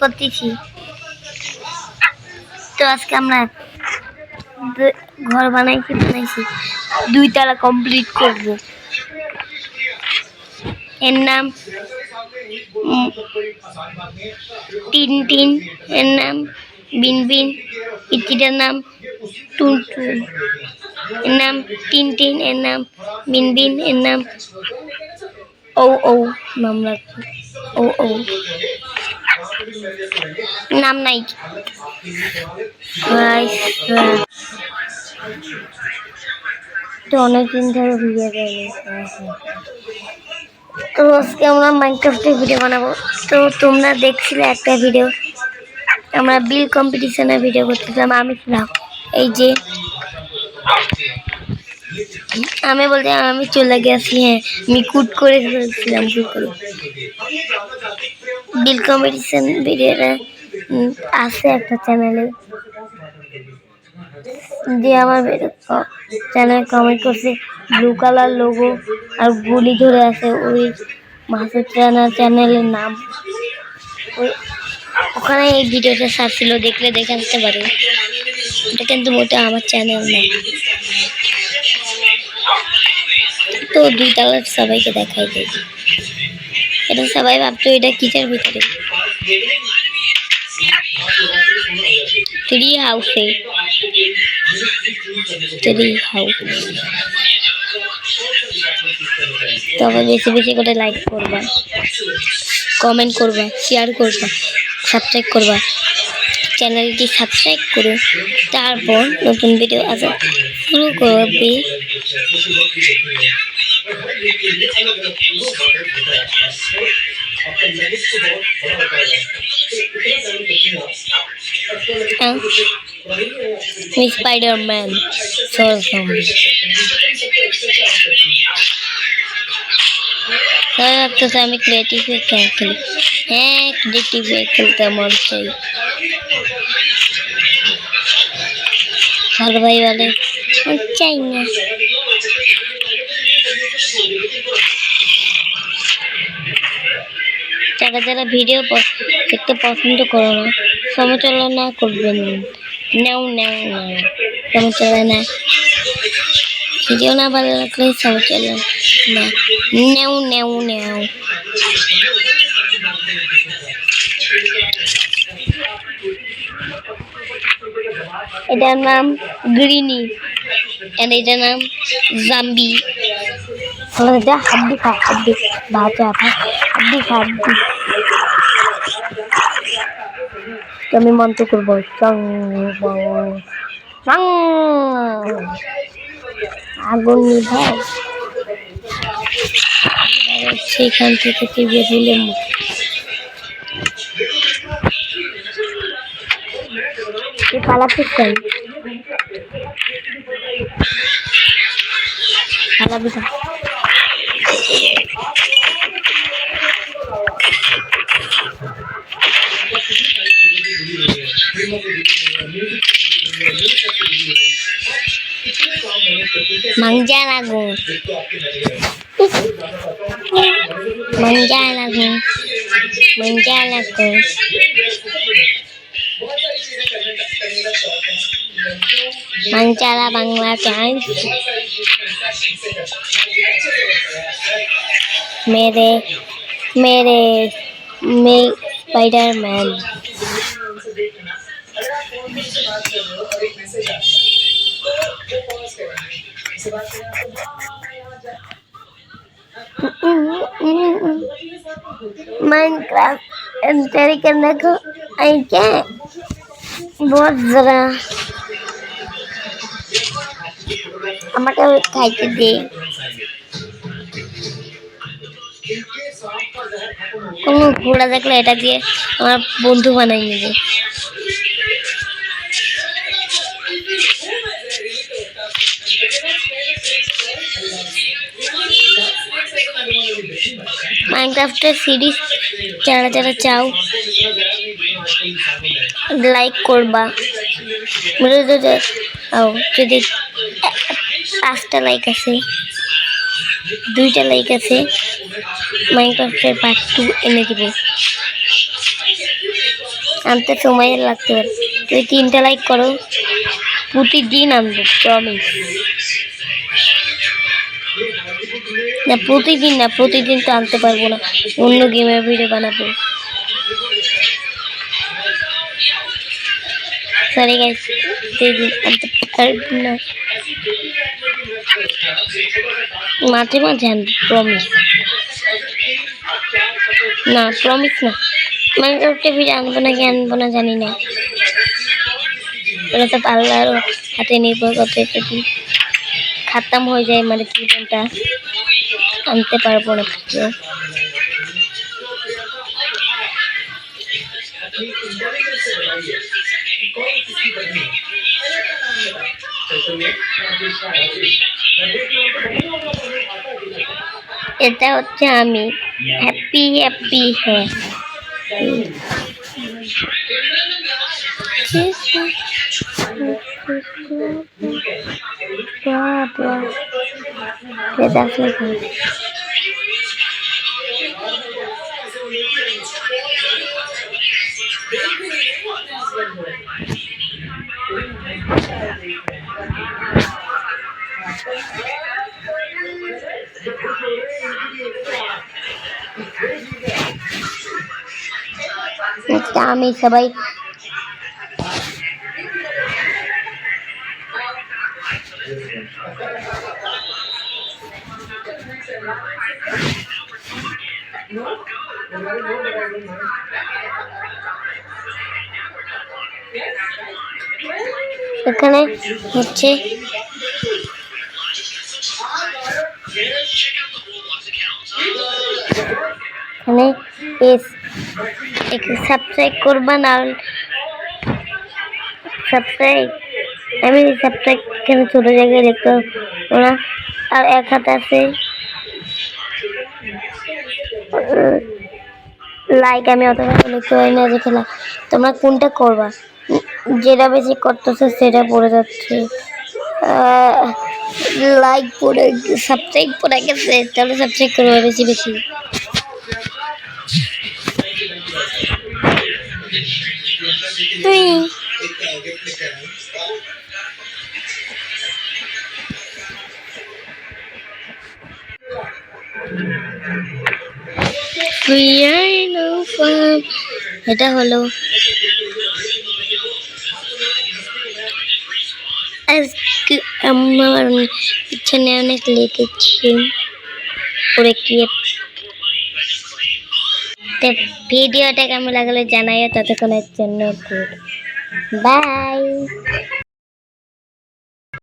করতেছি। তো আজকে আমরা ঘর বানাইছি 2 তলা কমপ্লিট করব। এর নাম টিনটিন, এর নাম বিনবিন, পিচিটার নাম টুনটুন। এর নাম টিনটিন, এর নাম বিনবিন, এর নাম ও ও নাম রাখবো। ও ও নাম নাই। তো অনেকদিন ধরে ভিডিও দেয়নি, তো আজকে আমরা মাইনক্রাফটের ভিডিও বানাবো। তো তোমরা দেখছিলে একটা ভিডিও, আমরা বিল কম্পিটিশনের ভিডিও করতেছিলাম। আমি ছিলাম এই যে, আমি বলতে আমি চলে গেছি। হ্যাঁ, আমি কুট করে ফেলছিলাম। বিল কম্পিটিশন ভিডিওটা আছে একটা চ্যানেলে, যে আমার চ্যানেল কমেন্ট করছে ব্লু কালার লোগো আর গুলি ধরে আছে, ওই মাসুদ রানার চ্যানেলের নাম। ওখানে এই ভিডিওটা সার্চ ছিল, দেখলে দেখে আসতে পারে। এটা কিন্তু মোটা আমার চ্যানেল না। তো 2 তলার সবাইকে দেখাই দিই। এটা সবাই ভাবতো এটা কিচের ভিতরে, ট্রি হাউসে, ট্রি হাউস। তবে বেশি বেশি করে লাইক করবা, কমেন্ট করবা, শেয়ার করবা, সাবস্ক্রাইব করবা। চ্যানেলটি সাবস্ক্রাইব করুন, তারপর নতুন ভিডিও আসা শুরু করবে। স্পাইডারম্যান সবাই ভাবতেছে আমি ক্রিয়েটিভ খেলি। হ্যাঁ, ক্রিয়েটিভ খেলতে মন চাই। ভাই বলে চাই না। যারা যারা ভিডিও দেখতে পছন্দ করো না, সমালোচনা করবেন। নেও নেও নেও সমালোচনা না, ভিডিও না ভালো লাগলে সমালোচনা না। নেও নেও নেও। এটার নাম গ্রিনি, এটার নাম জাম্বি। হাড্ডি খা, হাড্ডি ভাজা হাড্ডি খা, হাড্ডি। আমি মন্ত্র করবো, আগুন নিভাও। সেখান থেকে বেরোলে পালাতে চাই, পালাবি না। manja lagu manja lagu manja lagu Mancala Bangladesh मेरे मेरे मैं स्पाइडरमैन। माइनक्राफ्ट एंटर करने को आई क्या बहुत जरा আমাকে খাইতে দে। কোনো ঘোড়া দেখলে এটা দিয়ে আমার বন্ধু বানাই নেবে। মাইনক্রাফটের সিরিজ যারা যারা চাও লাইক করবা। যদি 5টা লাইক আছে, 2টা লাইক আছে, মাইনক্রাফটের পার্ট 2 এনে দিব। আনতে সময় লাগতে পারে। তুই 3টা লাইক করো, প্রতিদিন আনবো প্রমিস। না প্রতিদিন না, প্রতিদিন তো আনতে পারবো না, অন্য গেমের ভিডিও বানাবো। সরি গাইস, প্রতিদিন আনতে পারবো না, মাঝে মাঝে আনবো প্রমিস। না প্রমিস না, মাইনক্রাফটে ভিডিও আনবো না কি আনবো না জানি না, ওটা তো আল্লাহর হাতে নির্ভর করতে। যদি খতম হয়ে যায় মানে কি কোনটা আনতে পারবো না ভিডিও। এটা হচ্ছে আমি হ্যাপি হ্যাপি। হ্যাঁ আমি সবাই এখানে হচ্ছে এখানে সাবস্ক্রাইব করবা না, সাবস্ক্রাইব আমি সাবস্ক্রাইব কেন ছোট জায়গায় দেখতে ওরা। আর এক হাতে আছে লাইক, আমি অত লিখতে পারি না যে খেলা। তোমরা কোনটা করবা, যেটা বেশি করতেছে সেটা পড়ে যাচ্ছে। লাইক পড়ে সাবস্ক্রাইব পড়ে গেছে, তাহলে সাবস্ক্রাইব করবো বেশি বেশি। এটা হলো আজকে আমার পিছনে অনেক লিখেছি পরে কি। ভিডিওটা কেমন লাগলো জানাইও, ততক্ষণের জন্য বাই।